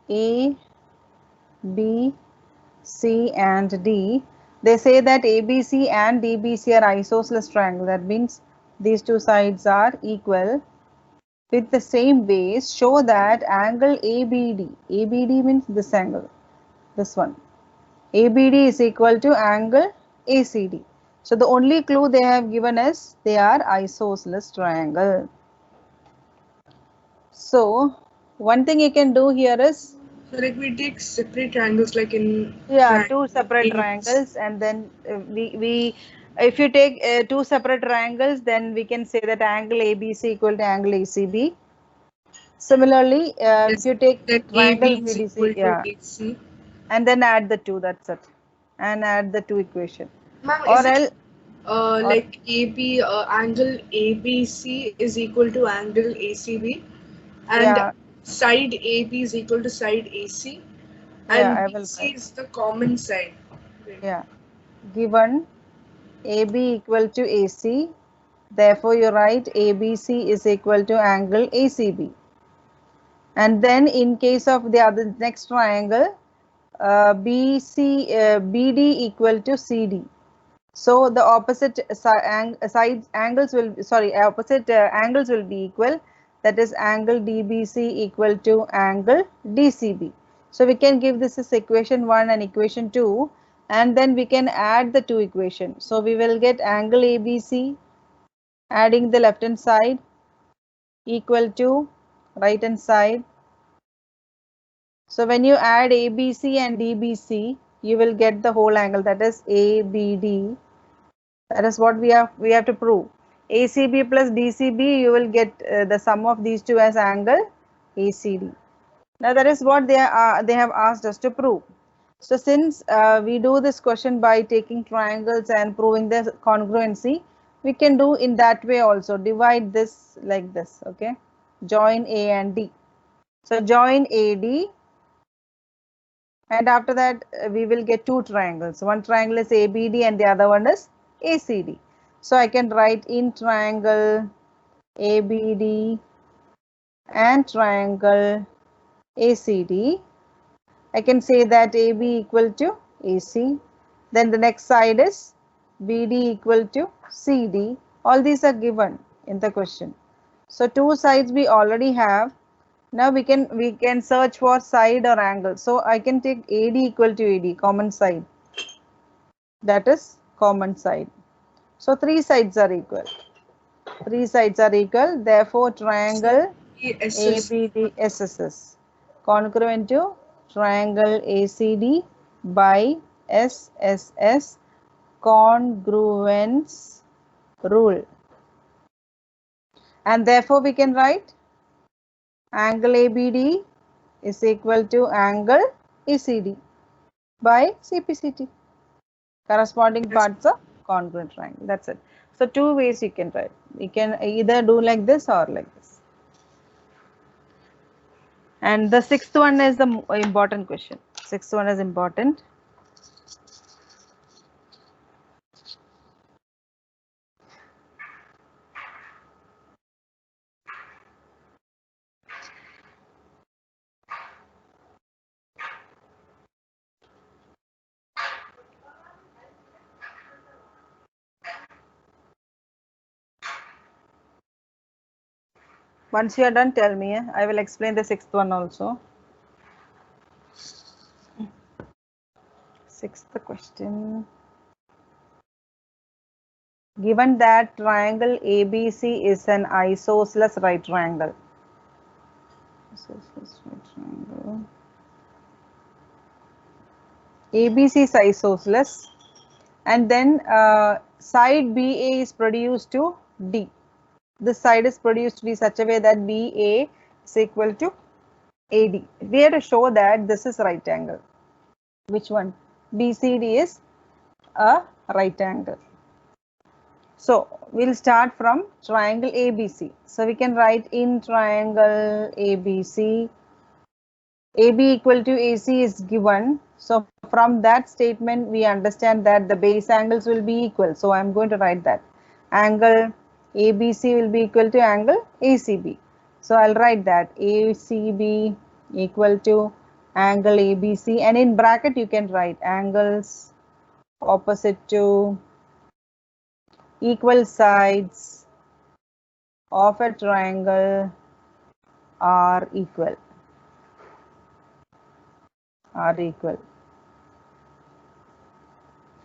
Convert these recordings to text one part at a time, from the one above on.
A, B, C and D. They say that ABC and DBC are isosceles triangle. That means these two sides are equal with the same base. Show that angle ABD. ABD means this angle. This one. ABD is equal to angle ACD. So the only clue they have given is they are isosceles triangle. So one thing you can do here is, So like we take separate triangles like in yeah, two triangle separate AIDS. triangles, and then we if you take two separate triangles, then we can say that angle ABC equal to angle ACB. Similarly, if Yes, you take that AB triangle is BDC, equal to yeah, AC. and then add the two, that's it, and add the two equation, Ma'am, is or it else, or like AB angle ABC is equal to angle ACB, and yeah, side AB is equal to side AC, yeah, and I will BC write, is the common side. Right. yeah, given AB equal to AC, therefore you write ABC is equal to angle ACB. And then in case of the other next triangle, BD equal to CD. So the opposite sides angles will, sorry, opposite angles will be equal. That is angle DBC equal to angle DCB. So we can give this as equation 1 and equation 2, and then we can add the two equations. So we will get angle ABC, adding the left hand side, equal to right hand side. So when you add ABC and DBC, you will get the whole angle, that is ABD. That is what we have to prove. ACB plus DCB, you will get the sum of these two as angle ACD. Now that is what they have asked us to prove. So since we do this question by taking triangles and proving the congruency, we can do in that way also. Divide this like this, okay? Join A and D. So join AD, and after that we will get two triangles. One triangle is ABD and the other one is ACD. So I can write in triangle ABD and triangle ACD. I can say that AB equal to AC. Then the next side is BD equal to CD. All these are given in the question. So two sides we already have. Now we can search for side or angle. So I can take AD equal to AD, common side. That is common side. So three sides are equal. Three sides are equal. Therefore, So triangle SS. ABD congruent to triangle ACD by SSS congruence rule. And therefore, we can write angle ABD is equal to angle ACD by CPCT. Corresponding Yes. parts of congruent triangle. That's it. So two ways you can write. You can either do like this or like this. And the sixth one is the important question. Sixth one is important. Once you are done, tell me. I will explain the sixth one also. Sixth question. Given that triangle ABC is an isosceles right triangle. Isosceles right triangle. ABC is isosceles, and then side BA is produced to D. This side is produced to be such a way that BA is equal to AD. We have to show that this is right angle. Which one? BCD is a right angle. So we'll start from triangle ABC. So we can write in triangle ABC, AB equal to AC is given. So from that statement, we understand that the base angles will be equal. So I'm going to write that. Angle ABC will be equal to angle ACB. So I'll write that ACB equal to angle ABC, and in bracket you can write angles opposite to equal sides of a triangle are equal.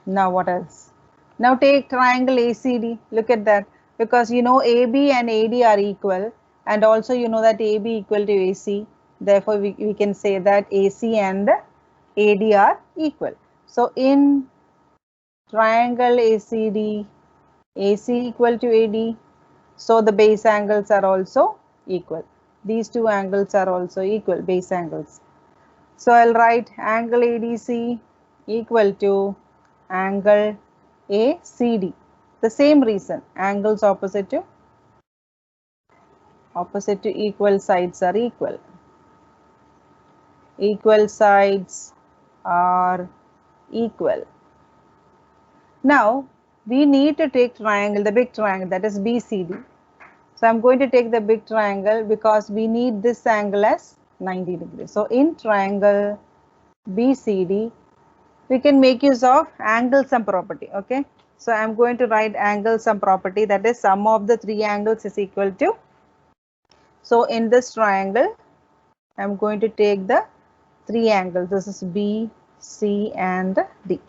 Now what else? Now take triangle ACD. Look at that, because you know AB and AD are equal, and also you know that AB equal to AC. Therefore we can say that AC and AD are equal. So in triangle ACD, AC equal to AD, so the base angles are also equal. These two angles are also equal, base angles. So I'll write angle ADC equal to angle ACD. The same reason, angles opposite to equal sides are equal. Equal sides are equal. Now we need to take triangle, the big triangle, that is BCD. So I'm going to take the big triangle because we need this angle as 90 degrees. So in triangle BCD, we can make use of angle sum property. Okay, so I'm going to write angle sum property, that is sum of the three angles is equal to. So in this triangle, I'm going to take the three angles. This is B, C, and D.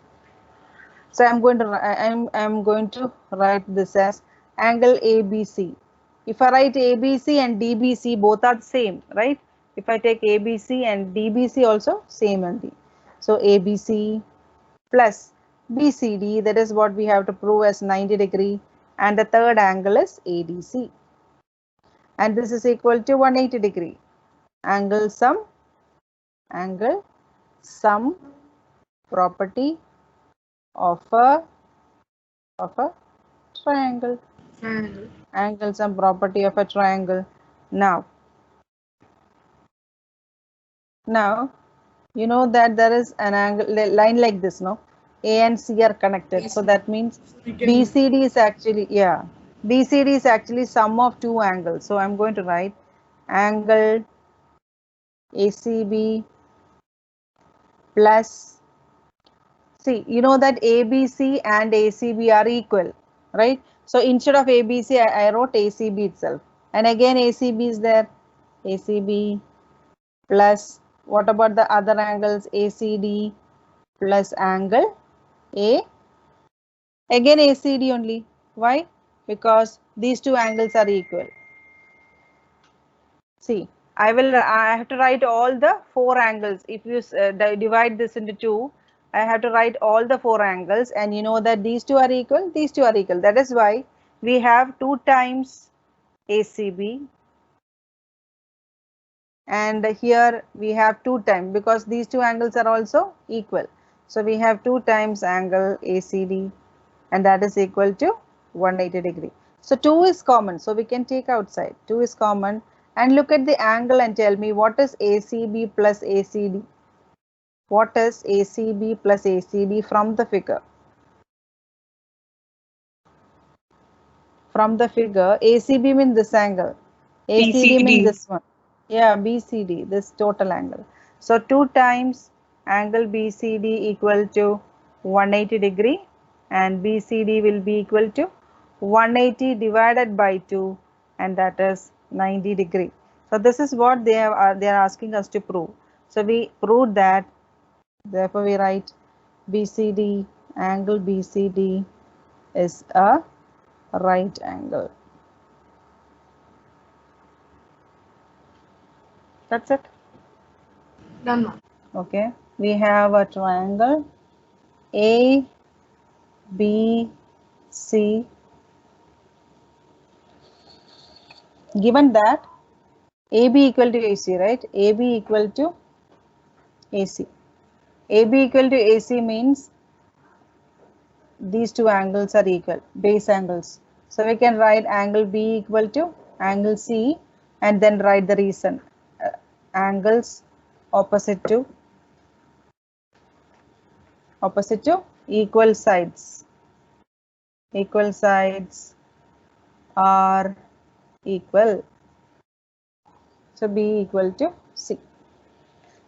So I'm going to write this as angle ABC. If I write ABC and DBC, both are the same, right? If I take ABC and DBC also same only. So ABC plus BCD, that is what we have to prove as 90 degree, and the third angle is ADC, and this is equal to 180 degree. Angle sum property of a triangle. Angle sum property of a triangle. Now you know that there is an angle line like this, no? A and C are connected. Yes. So that means BCD is actually, yeah, BCD is actually sum of two angles. So I'm going to write angle ACB plus, see, you know that ABC and ACB are equal, right? So instead of ABC, I wrote ACB itself. And again ACB is there, ACB plus, what about the other angles, ACD plus angle A, again ACD only. Why? Because these two angles are equal. See, I have to write all the four angles. If you divide this into two, I have to write all the four angles, and you know that these two are equal, these two are equal. That is why we have 2 times ACB, and here we have 2 times, because these two angles are also equal. So we have 2 times angle ACD, and that is equal to 180 degree. So 2 is common, so we can take outside. 2 is common, and look at the angle and tell me what is ACB plus ACD. What is ACB plus ACD from the figure? From the figure, ACB means this angle. ACD means this one. Yeah, BCD, this total angle. So 2 times angle BCD equal to 180 degree, and BCD will be equal to 180 divided by 2, and that is 90 degree. So this is what they are asking us to prove. So we proved that, therefore we write BCD, angle BCD is a right angle. That's it. Done. Okay, we have a triangle A, B, C. Given that AB equal to AC, right? AB equal to AC. AB equal to AC means these two angles are equal, base angles. So we can write angle B equal to angle C, and then write the reason. Angles opposite to equal sides. Equal sides are equal. So B equal to C.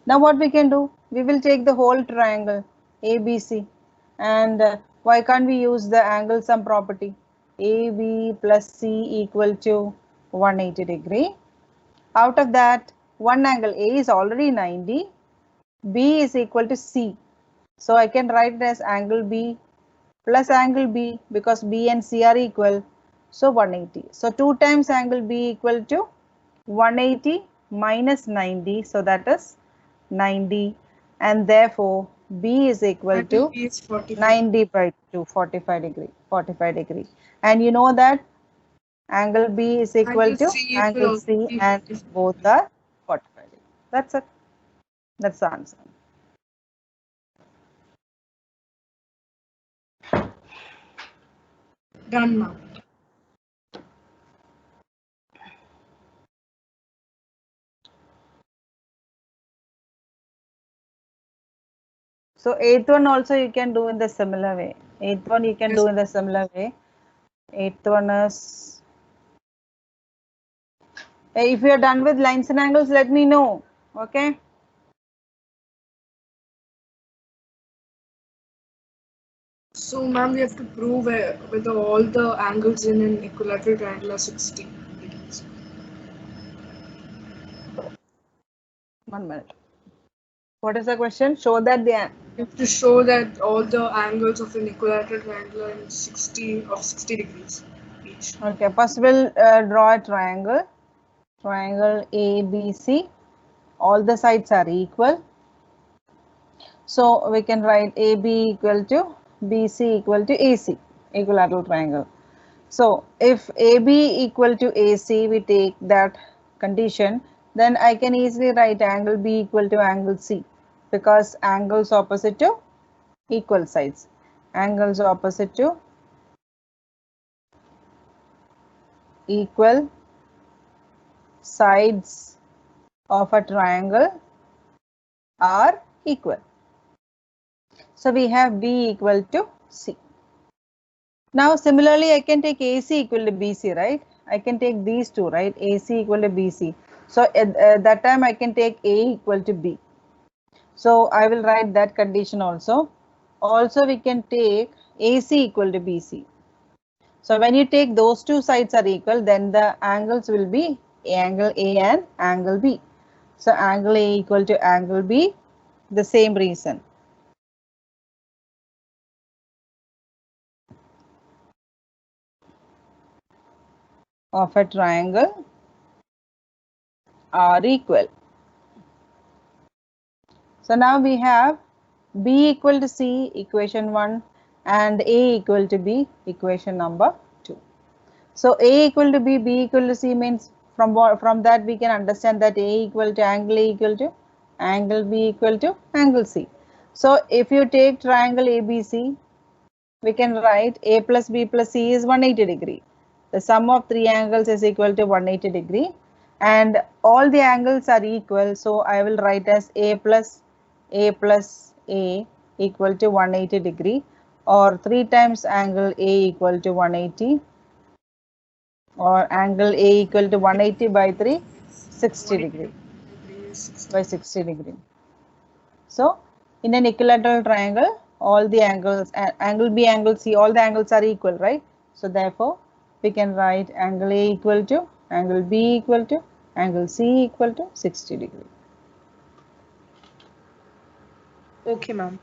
Now what we can do? We will take the whole triangle ABC, and why can't we use the angle sum property? AB plus C equal to 180 degree. Out of that, one angle A is already 90, B is equal to C. So I can write it as angle B plus angle B, because B and C are equal. So 180. So 2 times angle B equal to 180 minus 90. So that is 90. And therefore B is equal to 90 by 2, 45 degree. 45 degree. And you know that angle B is equal to angle C, and both are 45 degree. That's it. That's the answer. Done, ma'am. So eighth one also you can do in the similar way. Eighth one you can do in the similar way. Eighth one is, if you are done with lines and angles, let me know. Okay. So, ma'am, we have to prove whether all the angles in an equilateral triangle are 60 degrees. 1 minute. What is the question? Show that the. You have to show that all the angles of an equilateral triangle are in 60 degrees each. Okay. First we'll draw a triangle. Triangle ABC. All the sides are equal. So we can write AB equal to BC equal to AC. Equilateral triangle. So if AB equal to AC, we take that condition, then I can easily write angle B equal to angle C, because angles opposite to equal sides. Angles opposite to equal sides of a triangle are equal. So we have B equal to C. Now similarly, I can take AC equal to BC, right? I can take these two, right? AC equal to BC. So at that time I can take A equal to B. So I will write that condition also. Also we can take AC equal to BC. So when you take those two sides are equal, then the angles will be angle A and angle B. So angle A equal to angle B, the same reason. Of a triangle are equal. So now we have B equal to C, equation 1, and A equal to B, equation number 2. So A equal to B, B equal to C means from that we can understand that A equal to angle A equal to angle B equal to angle C. So if you take triangle ABC, we can write A plus B plus C is 180 degree. The sum of three angles is equal to 180 degree, and all the angles are equal. So I will write as A plus A equal to 180 degree, or 3 times angle A equal to 180, or angle A equal to 180 by 3, 60 degree by 60 degree. So in an equilateral triangle, all the angles, angle B, angle C, all the angles are equal, right? So therefore we can write angle A equal to angle B equal to angle C equal to 60 degree. Okay, ma'am.